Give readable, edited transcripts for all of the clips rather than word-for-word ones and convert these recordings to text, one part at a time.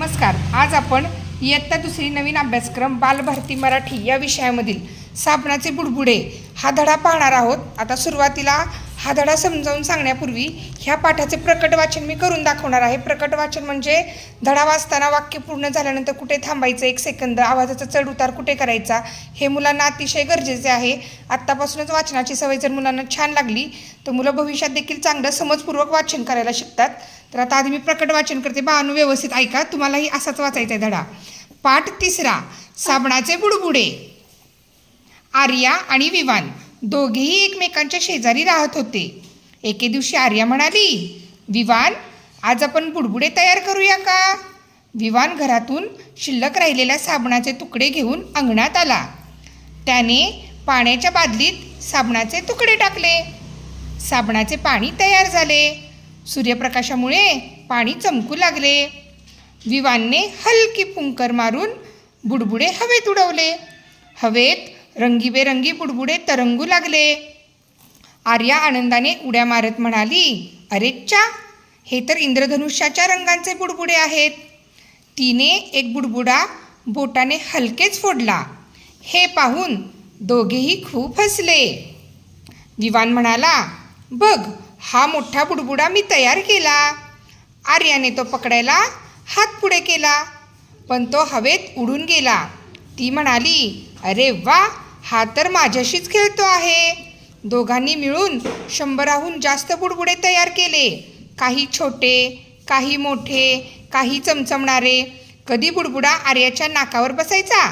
नमस्कार. आज आपण इयत्ता दुसरी नवीन अभ्यासक्रम बालभारती मराठी या विषयामधील साबणाचे बुडबुडे हा धडा पाहणार आहोत. आता सुरुवातीला हा धडा समजावून सांगण्यापूर्वी ह्या पाठाचे प्रकट वाचन मी करून दाखवणार आहे. प्रकट वाचन म्हणजे धडा वाचताना वाक्य पूर्ण झाल्यानंतर कुठे थांबायचं, 1 सेकंद, आवाजाचा चढ उतार कुठे करायचा हे मुलांना अतिशय गरजेचे आहे. आत्तापासूनच वाचनाची सवय जर मुलांना छान लागली तर मुलं भविष्यात देखील चांगलं समजपूर्वक वाचन करायला शिकतात. तर आता आधी मी प्रकट वाचन करते. बाळांनो व्यवस्थित ऐका, तुम्हालाही असाच वाचायचा आहे धडा. पाठ 3, साबणाचे बुडबुडे. आर्या आणि विवान दोघेही एकमेकांच्या शेजारी राहत होते. एके दिवशी आर्या म्हणाली, विवान, आज आपण बुडबुडे तयार करूया का? विवान घरातून शिल्लक राहिलेल्या साबणाचे तुकडे घेऊन अंगणात आला. त्याने पाण्याच्या बादलीत साबणाचे तुकडे टाकले. साबणाचे पाणी तयार झाले. सूर्यप्रकाशामुळे पाणी चमकू लागले. विवानने हलकी फुंकर मारून बुडबुडे हवेत उडवले. हवेत रंगीबेरंगी बुडबुडे तरंगू लागले. आर्या आनंदाने उड्या मारत म्हणाली, अरे च्या, हे तर इंद्रधनुष्याच्या रंगांचे बुडबुडे आहेत. तिने एक बुडबुडा बोटाने हलकेच फोडला. हे पाहून दोघेही खूप हसले. विवान म्हणाला, बघ, हा मोठा बुडबुडा मी तयार केला. आर्याने तो पकडायला हात पुढे केला, पण तो हवेत उडून गेला. ती म्हणाली, अरे वा, हा तर माझ्याशीच खेळतो आहे. दोघांनी मिळून 100हून जास्त बुडबुडे तयार केले. काही छोटे, काही मोठे, काही चमचमणारे. कधी बुडबुडा आर्याच्या नाकावर बसायचा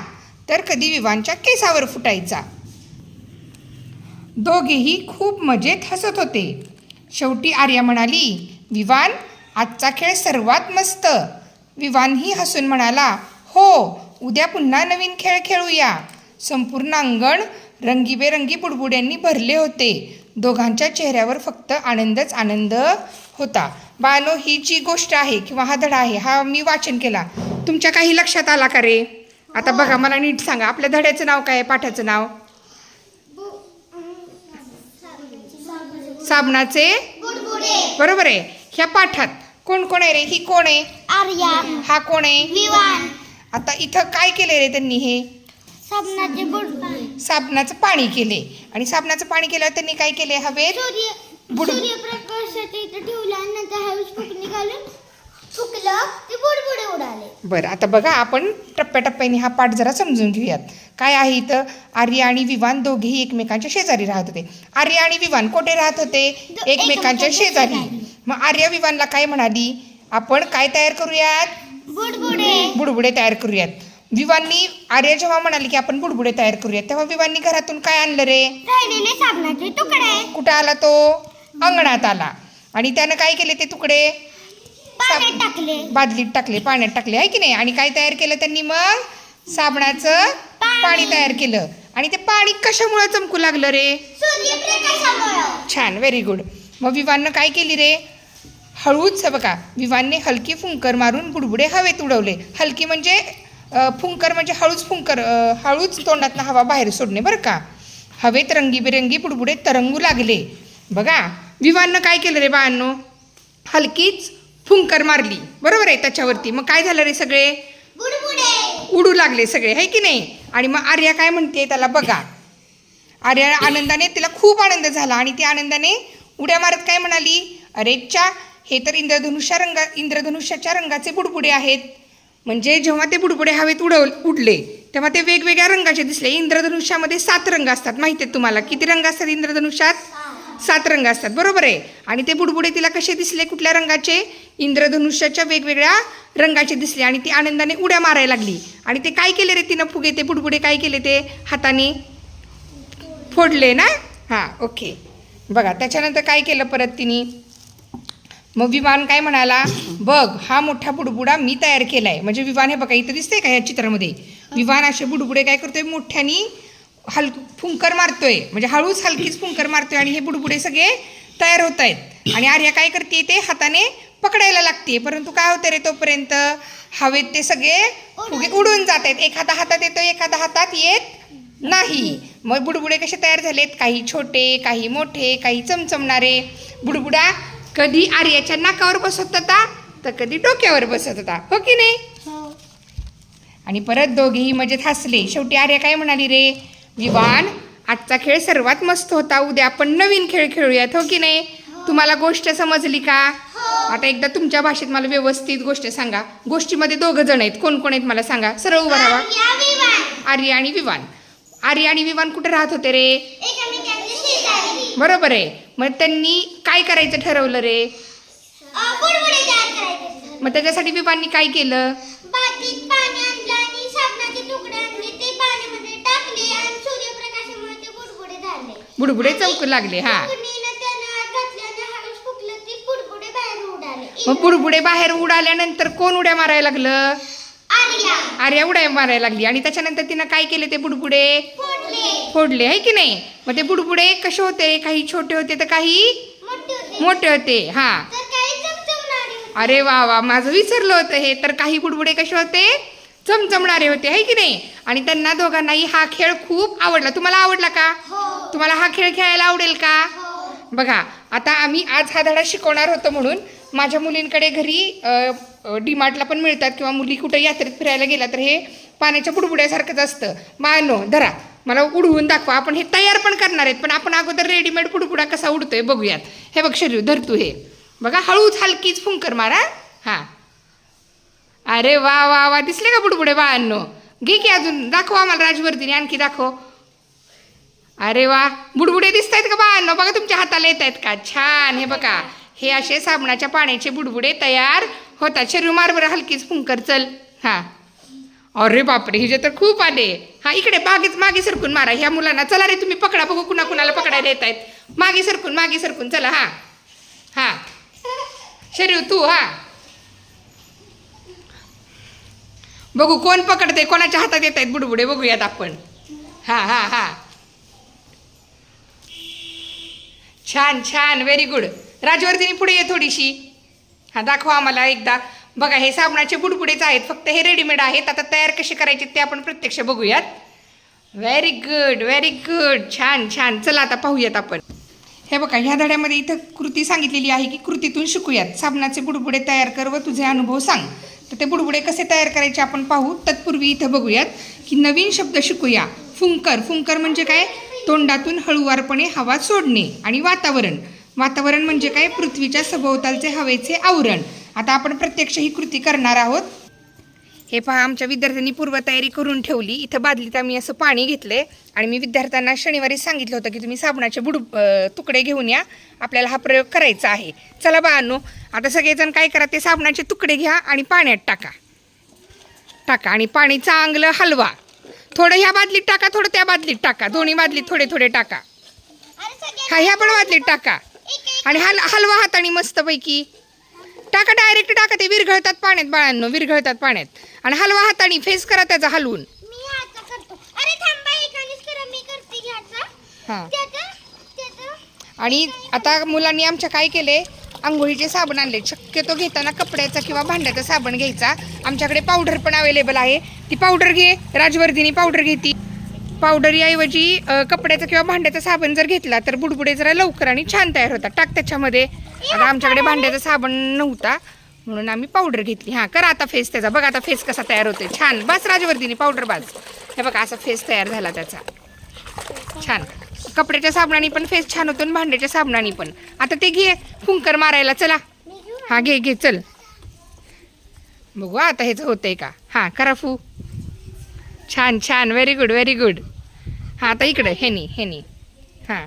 तर कधी विवानच्या केसावर फुटायचा. दोघेही खूप मजेत हसत होते. शेवटी आर्या म्हणाली, विवान, आजचा खेळ सर्वात मस्त. विवानही हसून म्हणाला, हो, उद्या पुन्हा नवीन खेळ खेळूया. संपूर्ण अंगण रंगीबेरंगी बुडबुड्यांनी भरले होते. दोघांच्या चेहऱ्यावर फक्त आनंदच आनंद होता. बाळांनो, ही जी गोष्ट आहे किंवा हा धडा आहे हा मी वाचन केला, तुमच्या काही लक्षात आला का रे? आता बघा, मला नीट सांगा, आपल्या धड्याचं नाव काय आहे? पाठाचं नाव साबणाचे बुडबुडे. बरोबर आहे. ह्या पाठात कोण कोण आहे रे? ही कोण आहे? आर्या. हा कोण आहे? विवान. आता इथं काय केले रे त्यांनी? हे साबणाचे बुडबुडे. साबणाचं पाणी केले. आणि साबणाचं पाणी केल्यावर त्यांनी काय केले? हवेत सूर्यप्रकाशात इथं ठेवला आणि नंतर हवेत फुकणी घालून फुकलं, ते बुडबुडे उडाले. बरं, आता बघा, आपण टप्प्याटप्प्याने हा पाठ जरा समजून घेऊयात. काय आहे इथं? आर्या आणि विवान दोघेही एकमेकांच्या शेजारी राहत होते. आर्या आणि विवान कुठे राहत होते? एकमेकांच्या शेजारी. मग आर्या विवानला काय म्हणाली? आपण काय तयार करूयात? बुडबुडे तयार करूयात. विवाननी आर्या जेव्हा म्हणाली की आपण बुडबुडे तयार करूयात, तेव्हा विवाननी घरातून काय आणलं रे? राहिलेले साबणाचे तुकडे. कुठं आला तो? अंगणात आला. आणि त्यानं काय केले? ते तुकडे पाण्यात टाकले. बादलीत टाकले, पाण्यात टाकले, आहे की नाही? आणि काय तयार केलं त्यांनी? मग साबणाचं पाणी तयार केलं. आणि ते पाणी कशामुळे चमकू लागलं रे? सूर्यप्रकाशामुळे. छान, व्हेरी गुड. मग विवाननं काय केली रे? हळूच, बघा, विवानने हलकी फुंकर मारून बुडबुडे हवेत उडवले. हलकी म्हणजे फुंकर म्हणजे हळूच फुंकर, हळूच तोंडातनं हवा बाहेर सोडणे, बरं का. हवेत रंगीबेरंगी बुडबुडे तरंगू लागले. बघा, विवाननं काय केलं रे बाळांनो? हलकीच फुंकर मारली, बरोबर आहे, त्याच्यावरती. मग काय झालं रे? सगळे बुडबुडे उडू लागले सगळे, आहे की नाही? आणि मग आर्या काय म्हणते त्याला? बघा, आर्या आनंदाने, तिला खूप आनंद झाला आणि ती आनंदाने उड्या मारत काय म्हणाली? अरे च्या, हे तर इंद्रधनुष्याच्या रंगाचे बुडबुडे आहेत. म्हणजे जेव्हा ते बुडबुडे हवेत उडले तेव्हा ते वेगवेगळ्या रंगाचे दिसले. इंद्रधनुष्यामध्ये 7 रंग असतात, माहिती आहेत तुम्हाला? किती रंग असतात इंद्रधनुष्यात? 7 रंग असतात, बरोबर आहे. आणि ते बुडबुडे तिला कसे दिसले? कुठल्या रंगाचे? इंद्रधनुष्याच्या वेगवेगळ्या रंगाचे दिसले. आणि ती आनंदाने उड्या मारायला लागली. आणि ते काय केले रे तिनं? फुगे, ते बुडबुडे काय केले? ते हाताने फोडले ना? हां, ओके. बघा, त्याच्यानंतर काय केलं परत तिने? मग विवान काय म्हणाला? बघ, हा मोठा बुडबुडा मी तयार केला आहे. म्हणजे विवान, हे बघा इथं दिसतंय का या चित्रामध्ये? विवान असे बुडबुडे काय करतोय? मोठ्यानी फुंकर मारतोय, म्हणजे हळूच हलकीच फुंकर मारतोय. आणि हे बुडबुडे सगळे तयार होत आहेत. आणि आर्या काय करते? ते हाताने पकडायला लागते. परंतु काय होतं रे? तोपर्यंत हवेत ते सगळे फुगे उडून जात आहेत. एखादा हातात येतो, एखादा हातात येत नाही. मग बुडबुडे कसे तयार झालेत? काही छोटे, काही मोठे, काही चमचमणारे. बुडबुडा कधी आर्याच्या नाकावर बसत होता तर कधी डोक्यावर बसत होता, हो की नाही? हो. आणि परत दोघेही मजेत हसले. शेवटी आर्या काय म्हणाली रे, विवान आजचा खेळ सर्वात मस्त होता, उद्या आपण नवीन खेळ खेळूयात, हो की नाही? तुम्हाला गोष्ट समजली का? आता एकदा तुमच्या भाषेत मला व्यवस्थित गोष्ट सांगा. गोष्टीमध्ये दोघं जण आहेत, कोण कोण आहेत मला सांगा. सरळ उभा राहा. या विमान. आर्या आणि विवान. आर्या आणि विवान कुठे राहत होते रे? एकमेकांच्या शेजारी. बरोबर आहे. मग त्यांनी काय करायचं ठरवलं रे? बुडबुडे तयार करायचे. मग त्याच्यासाठी विवाननी काय केलं? बादलीत पाणी आणलं आणि साबणाचे तुकडे आणले, ते पाण्यामध्ये टाकले आणि सूर्यप्रकाशामुळे ते बुडबुडे झाले. बुडबुडे चमकू लागले. हा, फुकणीनं त्यानं आत घातल्यानं हळूच फुकलं, ते बुडबुडे बाहेर उडाले. मग बुडबुडे बाहेर उडाल्यानंतर कोण उड्या मारायला लागलं? आर्या आर्या उड्या मारायला लागली. आणि त्याच्यानंतर तिनं काय केले? ते बुडबुडे फोडले, आहे की नाही? मग ते बुडबुडे कसे होते? काही छोटे होते तर काही मोठे होते. हा, तर काही चमचमणारे होते. अरे वा वा, माझं विसरलं होतं हे. तर काही बुडबुडे कसे होते? चमचमणारे होते, आहे की नाही? आणि त्यांना दोघांनाही हा खेळ खूप आवडला. तुम्हाला आवडला का? हो. तुम्हाला हा खेळ खेळायला आवडेल का? हो. बघा, आता आम्ही आज हा धडा शिकवणार होतो म्हणून माझ्या मुलींकडे घरी डीमार्टला पण मिळतात किंवा मुली कुठं यात्रेत फिरायला गेला तर हे पाण्याच्या बुडबुड्यासारखंच असतं. मानो धरा, मला उडवून दाखवा. आपण हे तयार पण करणार आहेत, पण आपण अगोदर रेडीमेड बुडबुडा कसा उडतोय बघूयात. हे बघ शरीर धरतो हे बघा, हळूच हलकीच फुंकर मारा. हा, अरे वा वा वा, दिसले का बुडबुडे बाळांनो? घे की अजून दाखव आम्हाला राजवर्धीने, आणखी दाखव. अरे वा, बुडबुडे दिसत आहेत का बाळांनो? बघा तुमच्या हाताला येत आहेत का? छान. हे बघा, हे असे साबणाच्या पाण्याचे बुडबुडे तयार होतात. शरीर मार बरं हलकीच फुंकर. चल. हा, अरे बापरे, हिजे तर खूप आले. हा, इकडे मागे सरकून मारा ह्या मुलांना. चला रे, तुम्ही पकडा, बघू कुणा कुणाला पकडायला येत आहेत. मागे सरकून चला. हा हा, शरीर तू. हा, बघू कोण पकडते, कोणाच्या हातात येत आहेत बुडबुडे, बघूयात आपण. हा हा हा, छान छान, व्हेरी गुड. राजवर्धीनी पुढे ये थोडीशी. हा, दाखवा आम्हाला एकदा. बघा, हे साबणाचे बुडबुडेच आहेत, फक्त हे रेडीमेड आहेत. आता तयार कसे करायचे ते आपण प्रत्यक्ष बघूयात. व्हेरी गुड, छान छान. चला आता पाहूयात आपण. हे बघा, ह्या धड्यामध्ये इथं कृती सांगितलेली आहे की कृतीतून शिकूयात. साबणाचे बुडबुडे तयार कर व तुझे अनुभव सांग. तर ते बुडबुडे कसे तयार करायचे आपण पाहू. तत्पूर्वी इथं बघूयात की नवीन शब्द शिकूया. फुंकर म्हणजे काय? तोंडातून हळुवारपणे हवा सोडणे. आणि वातावरण म्हणजे काय? पृथ्वीच्या सभोवतालचे हवेचे आवरण. आता आपण प्रत्यक्ष ही कृती करणार आहोत. हे पहा, आमच्या विद्यार्थ्यांनी पूर्वतयारी करून ठेवली. इथं बादलीत आम्ही असं पाणी घेतले आणि मी विद्यार्थ्यांना शनिवारी सांगितलं होतं की तुम्ही साबणाचे तुकडे घेऊन या, आपल्याला हा प्रयोग करायचा आहे. चला बाळांनो, आता सगळेजण काय करा, ते साबणाचे तुकडे घ्या आणि पाण्यात टाका आणि पाणी चांगलं हलवा. थोडं ह्या बादलीत टाका, थोडं त्या बादलीत टाका. दोन्ही बादलीत थोडे टाका. हा, ह्या पण बादलीत टाका आणि हलवा हाताने मस्तपैकी टाका. डायरेक्ट टाका, ते विरघळतात पाण्यात बाळांनो, विरघळतात पाण्यात. आणि हलवा हाताने, फेस करा त्याचा हलवून. मी आता करतो. अरे थांबा, एकानेच करा, मी करते घ्यायचा. हां, त्याचं आणि आता मुलांनी आमच्या काय केले, आंघोळीचे साबण आणले. शक्यतो घेताना कपड्याचा किंवा भांड्याचा साबण घ्यायचा. आमच्याकडे पावडर पण अवेलेबल आहे, ती पावडर घे. राजवर्धीनी पावडर घेती. पावडरीऐवजी कपड्याचा किंवा भांड्याचा साबण जर घेतला तर बुडबुडे जरा लवकर आणि छान तयार होतात. टाक त्याच्यामध्ये. आता आमच्याकडे भांड्याचा साबण नव्हता म्हणून आम्ही पावडर घेतली. हां, करा आता फेस त्याचा. बघा आता फेस कसा तयार होतोय. छान. बस राजवर्धीनी पावडर बाज. हे बघा, असा फेस तयार झाला त्याचा. छान. कपड्याच्या साबणाने पण फेस छान होतो आणि भांड्याच्या साबणाने पण. आता ते घे फुंकर मारायला. चला. हां, घे चल. बघू आता ह्याचं होतंय का. हां, करा फू. छान, व्हेरी गुड. हां, आता इकडं हेनी. हां,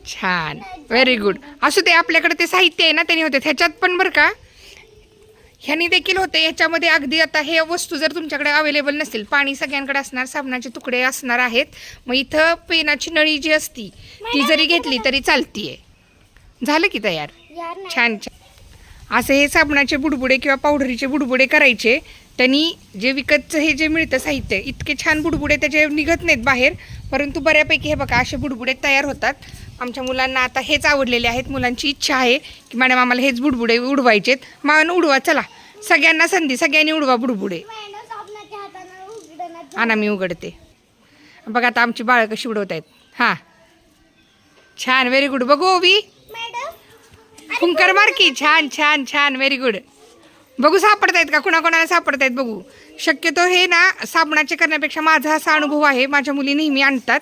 छान, व्हेरी गुड. असू दे, आपल्याकडे ते साहित्य आहे ना, त्यांनी होते ह्याच्यात पण बरं का. ह्यानी देखील होते ह्याच्यामध्ये. अगदी आता हे वस्तू जर तुमच्याकडे अवेलेबल नसेल, पाणी सगळ्यांकडे असणार, साबणाचे तुकडे असणार आहेत. मग इथं पेनाची नळी जी असती ती जरी घेतली तरी चालतीये. झालं की तयार. छान. असे हे साबणाचे बुडबुडे किंवा पावडरीचे बुडबुडे करायचे. त्यांनी जे विकतचं हे जे मिळतं साहित्य, इतके छान बुडबुडे त्याचे निघत नाहीत बाहेर, परंतु बऱ्यापैकी हे बघा असे बुडबुडे तयार होतात. आमच्या मुलांना आता हेच आवडलेले आहेत. मुलांची इच्छा आहे की मॅडम आम्हाला हेच बुडबुडे उडवायचेत. मान उडवा. चला, सगळ्यांना संधी, सगळ्यांनी उडवा बुडबुडे. आणा, मी उघडते. बघा आता आमची बाळं कशी उडवत आहेत. हां, छान, व्हेरी गुड. बघू ओवी. फुंकर मार की. छान छान छान, व्हेरी गुड. बघू सापडतायत का, कुणाकोणाला सापडतायत बघू. शक्यतो हे ना साबणाचे करण्यापेक्षा माझा असा अनुभव आहे, माझ्या मुली नेहमी आणतात.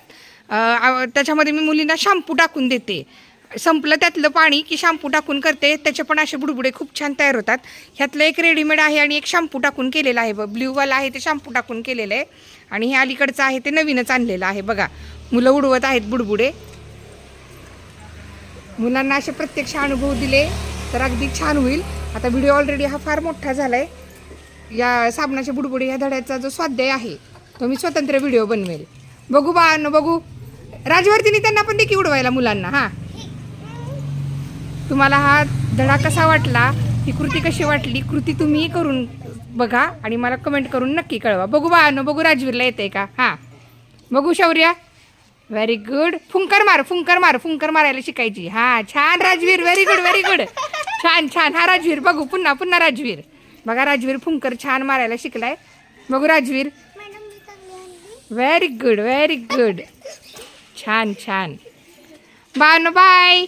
त्याच्यामध्ये मी मुलींना शॅम्पू टाकून देते. संपलं त्यातलं पाणी की शॅम्पू टाकून करते. त्याचे पण असे बुडबुडे खूप छान तयार होतात. ह्यातलं एक रेडीमेड आहे आणि एक शॅम्पू टाकून केलेलं आहे. ब्ल्यूवाला आहे ते शॅम्पू टाकून केलेलं आहे आणि हे अलीकडचं आहे ते नवीनच आणलेलं आहे. बघा मुलं उडवत आहेत बुडबुडे. मुलांना असे प्रत्यक्ष अनुभव दिले तर अगदी छान होईल. आता व्हिडिओ ऑलरेडी हा फार मोठा झाला आहे. या साबणाचे बुडबुडे ह्या धड्याचा जो स्वाध्याय आहे तो मी स्वतंत्र व्हिडिओ बनवेल. बघू बाळांनो बघू. राजवर्तीने त्यांना पण देखील उडवायला मुलांना. हां, तुम्हाला हा धडा कसा वाटला, ही कृती कशी वाटली, कृती तुम्ही करून बघा आणि मला कमेंट करून नक्की कळवा. बघू बाळांनो बघू राजवीरला येते का. हां बघू शौर्या. Very good. फुंकर मार फुंकर मार, फुंकर मारायला शिकायची. हां छान Rajveer, very good very good. छान छान. हा राजवीर बघू पुन्हा पुन्हा राजवीर. बघा राजवीर फुंकर छान मारायला शिकलाय. बघू Rajveer. Very good very good. छान छान. बाय.